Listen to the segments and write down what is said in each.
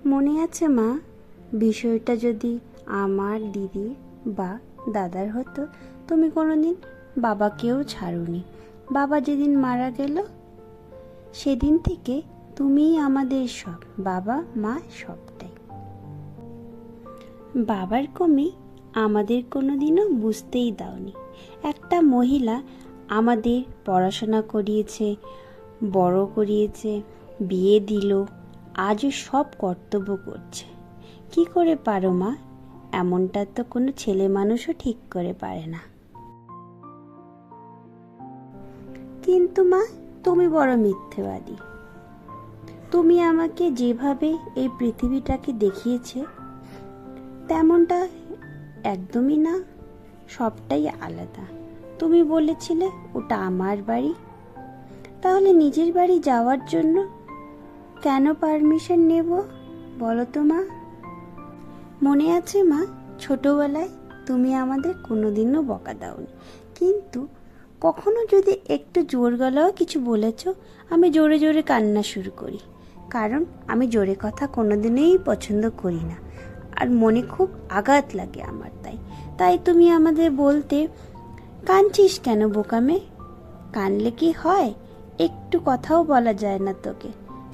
মনে আছে মা, বিষয়টা যদি আমার দিদি বা দাদার হতো, তুমি কোনোদিন বাবাকেও ছাড়োনি। বাবা যেদিন মারা গেল সেদিন থেকে তুমিই আমাদের সব, বাবা মা সবটাই। বাবার কমি আমাদের কোনোদিনও বুঝতেই দাওনি। একটা মহিলা আমাদের পড়াশোনা করিয়েছে, বড় করিয়েছে, বিয়ে দিল, আজও সব কর্তব্য করছে। কি করে পারো মা? এমনটা তো কোনো ছেলে মানুষও ঠিক করে পারে না। কিন্তু মা, তুমি বড় মিথ্যেবাদী। তুমি আমাকে যেভাবে এই পৃথিবীটাকে দেখিয়েছে তেমনটা একদমই না, সবটাই আলাদা। তুমি বলেছিলে ওটা আমার বাড়ি, তাহলে নিজের বাড়ি যাওয়ার জন্য কেন পারমিশন নেব বলো তো মা? মনে আছে মা, ছোটবেলায় তুমি আমাদের কোনোদিনও বকা দাওনি, কিন্তু কখনো যদি একটু জোর গলাও কিছু বলেছ, আমি জোরে জোরে কান্না শুরু করি। কারণ আমি জোরে কথা কোনোদিনই পছন্দ করি না, আর মনে খুব আঘাত লাগে আমার। তাই তুমি আমাদের বলতে, কাঁদছিস কেন বোকামে? কানলে কি হয়? একটু কথাও বলা যায় না তোকে।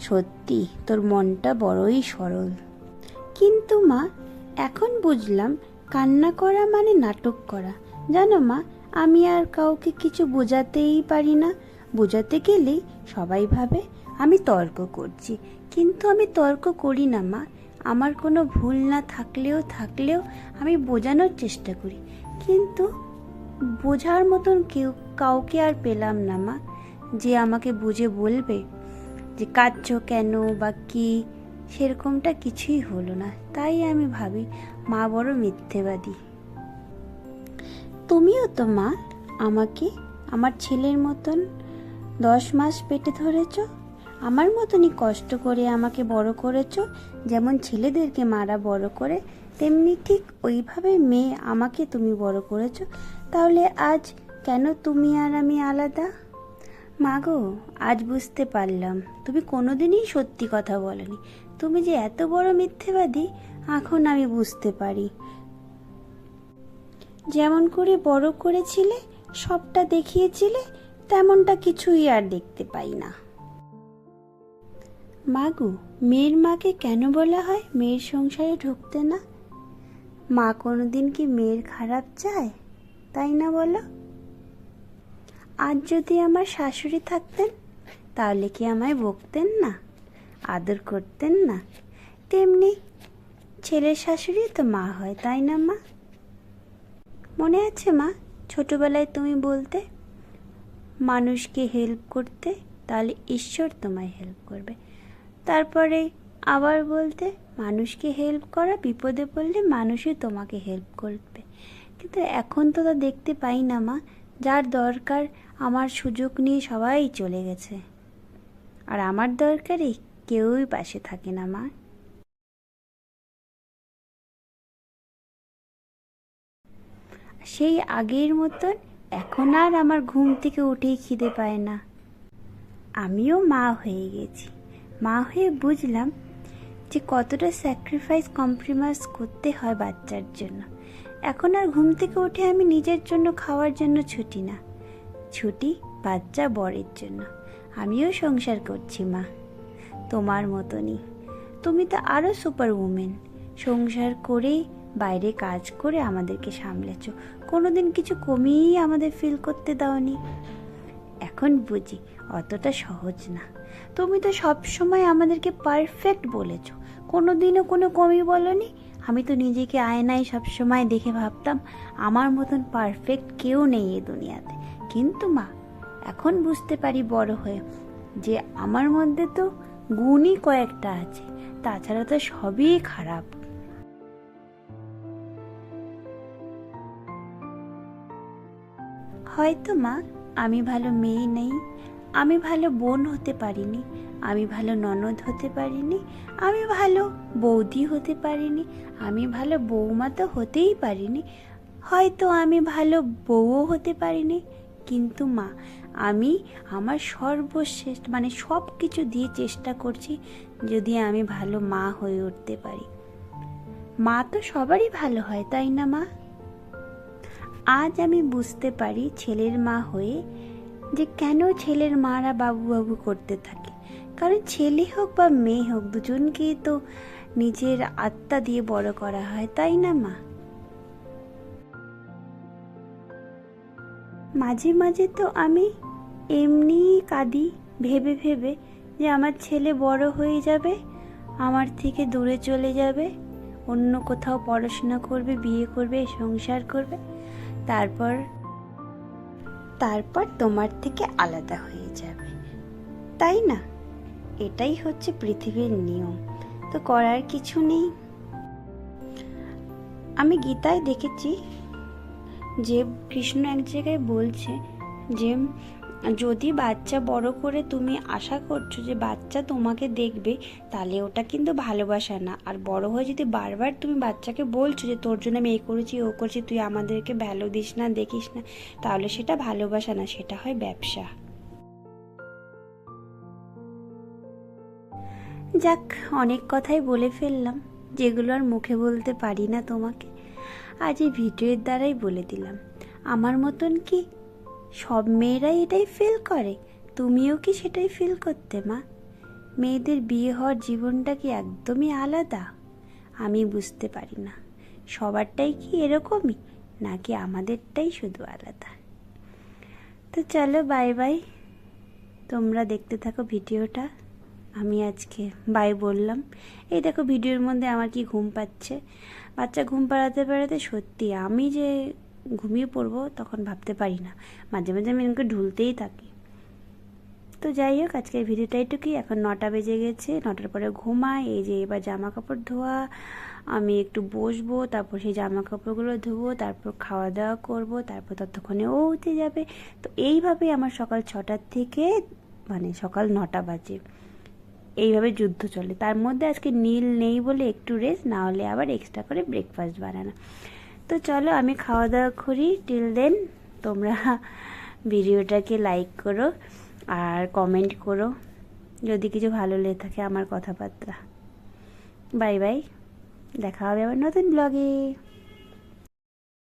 সত্যি তোর মনটা বড়ই সরল। কিন্তু মা, এখন বুঝলাম কান্না করা মানে নাটক করা। জানো মা, আমি আর কাউকে কিছু বোঝাতেই পারি না। বোঝাতে গেলেই সবাই ভাবে আমি তর্ক করছি, কিন্তু আমি তর্ক করি না মা। আমার কোনো ভুল না থাকলেও আমি বোঝানোর চেষ্টা করি, কিন্তু বোঝার মতন কাউকে আর পেলাম না মা, যে আমাকে বুঝে বলবে যে কাঁদছো কেন বা কি। সেরকমটা কিছুই হলো না। তাই আমি ভাবি মা বড় মিথ্যেবাদী। তুমিও তো মা আমাকে আমার ছেলের মতন 10 মাস পেটে ধরেছ, আমার মতনই কষ্ট করে আমাকে বড় করেছ। যেমন ছেলেদেরকে মারা বড় করে, তেমনি ঠিক ওইভাবে মেয়ে আমাকে তুমি বড় করেছ। তাহলে আজ কেন তুমি আর আমি আলাদা? মা গো, আজ বুঝতে পারলাম তুমি কোনোদিনই সত্যি কথা বলনি। তুমি যে এত বড় মিথ্যেবাদী এখন আমি বুঝতে পারি। যেমন করে বড় করেছিলে, সবটা দেখিয়েছিলে, তেমনটা কিছুই আর দেখতে পাই না। মাগো, মেয়ের মাকে কেন বলা হয় মেয়ের সংসারে ঢুকতে না? মা কোনোদিন কি মেয়ের খারাপ চায়? তাই না বলো? আজ যদি আমার শাশুড়ি থাকতেন, তাহলে কি আমায় বকতেন না, আদর করতেন না? তেমনি ছেলের শাশুড়ি তো মা হয়, তাই না মা? মনে আছে মা, ছোটবেলায় তুমি বলতে মানুষকে হেল্প করতে, তাহলে ঈশ্বর তোমায় হেল্প করবে। তারপরে আবার বলতে মানুষকে হেল্প করা, বিপদে পড়লে মানুষই তোমাকে হেল্প করবে। কিন্তু এখন তো তা দেখতে পাই না মা। যার দরকার আমার সুযোগ নিয়ে সবাই চলে গেছে, আর আমার দরকারে কেউই পাশে থাকে না মা। সেই আগের মতন এখন আর আমার ঘুম থেকে উঠেই খিদে পায় না। আমিও মা হয়ে গেছি। মা হয়ে বুঝলাম যে কতটা স্যাক্রিফাইস, কম্প্রোমাইজ করতে হয় বাচ্চার জন্য। এখন আর ঘুম থেকে উঠে আমি নিজের জন্য খাওয়ার জন্য ছুটি না, ছুটি বাচ্চা বরের জন্য। আমিও সংসার করছি মা, তোমার মতনই। তুমি তো আরও সুপার উমেন। সংসার করেই বাইরে কাজ করে আমাদেরকে সামলেছ, কোনোদিন কিছু কমিয়েই আমাদের ফিল করতে দাওনি। এখন বুঝি অতটা সহজ না। তুমি তো সব সময় আমাদেরকে পারফেক্ট বলেছ, কোনোদিনও কোনো কমি বলনি। আমি তো নিজেকে আয়নায় সব সময় দেখে ভাবতাম আমার মতন পারফেক্ট কেউ নেই এই দুনিয়াতে। কিন্তু মা, এখন বুঝতে পারি বড় হয়ে যে আমার মধ্যে তো গুণই কয়েকটা আছে, তাছাড়া তো সবই খারাপ। হয়তো মা আমি ভালো মেয়ে নেই, আমি ভালো বোন হতে পারিনি, আমি ভালো ননদ হতে পারিনি, আমি ভালো বৌদি হতে পারিনি, আমি ভালো বৌমা তো হতেই পারিনি, হয়তো আমি ভালো বউও হতে পারিনি। কিন্তু মা, আমি আমার সর্বশেষ মানে সব কিছু দিয়ে চেষ্টা করছি যদি আমি ভালো মা হয়ে উঠতে পারি। মা তো সবারই ভালো হয়, তাই না মা? আজ আমি বুঝতে পারি ছেলের মা হয়ে যে কেন ছেলের মারা বাবু বাবু করতে থাকে। কারণ ছেলে হোক বা মেয়ে হোক, দুজনকেই তো নিজের আত্মা দিয়ে বড় করা হয়, তাই না মা? মাঝে মাঝে তো আমি এমনিই কাঁদি ভেবে ভেবে যে আমার ছেলে বড় হয়ে যাবে, আমার থেকে দূরে চলে যাবে, অন্য কোথাও পড়াশোনা করবে, বিয়ে করবে, সংসার করবে, তারপর তারপর তোমার থেকে আলাদা হয়ে যাবে, তাই না? এটাই হচ্ছে পৃথিবীর নিয়ম, তো করার কিছু নেই। আমি গীতায় দেখেছি যে কৃষ্ণ এক জায়গায় বলছে যে যদি বাচ্চা বড় করে তুমি আশা করছো যে বাচ্চা তোমাকে দেখবে, তাহলে ওটা কিন্তু ভালোবাসা না। আর বড় হয়ে যদি বারবার তুমি বাচ্চাকে বলছো যে তোর জন্য আমি এই করেছি ও করেছি, তুই আমাদেরকে ভ্যালু দিস না, দেখিস না, তাহলে সেটা ভালোবাসা না, সেটা হয় ব্যবসা। যাক, অনেক কথাই বলে ফেললাম যেগুলো আর মুখে বলতে পারি না তোমাকে, আজ এই ভিডিওর দ্বারাই বলে দিলাম। আমার মতন কি সব মেয়েরাই এটাই ফিল করে? তুমিও কি সেটাই ফিল করতে মা? মেয়েদের বিয়ে হওয়ার জীবনটা কি একদমই আলাদা? আমি বুঝতে পারি না সবারটাই কি এরকমই, নাকি আমাদেরটাই শুধু আলাদা। তো চলো, বাই বাই, তোমরা দেখতে থাকো ভিডিওটা। আমি আজকে বাই বললাম। এই দেখো ভিডিওর মধ্যে আমার কি ঘুম পাচ্ছে, বাচ্চা ঘুম পাড়াতে পাড়াতে সত্যি আমি যে ঘুমিয়ে পড়বো তখন ভাবতে পারি না, মাঝে মাঝে আমি এরকম ঢুলতেই থাকি। তো যাই হোক, আজকের ভিডিওটা এটুকুই। এখন 9টা বেজে গেছে, 9টার পরে ঘুমাই। এই যে এবার জামা কাপড় ধোয়া, আমি একটু বসবো, তারপর সেই জামা কাপড়গুলো ধোবো, তারপর খাওয়া দাওয়া করবো, তারপর ততক্ষণে ও উঠে যাবে। তো এইভাবেই আমার সকাল 6টার থেকে মানে সকাল 9টা বাজে, এইভাবে যুদ্ধ চলে। তার মধ্যে আজকে নীল নেই বলে একটু রেস্ট, না হলে আবার এক্সট্রা করে ব্রেকফাস্ট বানানো। তো চলো আমি খাওয়া দাওয়া করি। টিল দেন তোমরা ভিডিওটাকে লাইক করো আর কমেন্ট করো যদি কিছু ভালো লেগে থাকে আমার কথাবার্তা। বাই বাই, দেখা হবে আবার নতুন ব্লগে।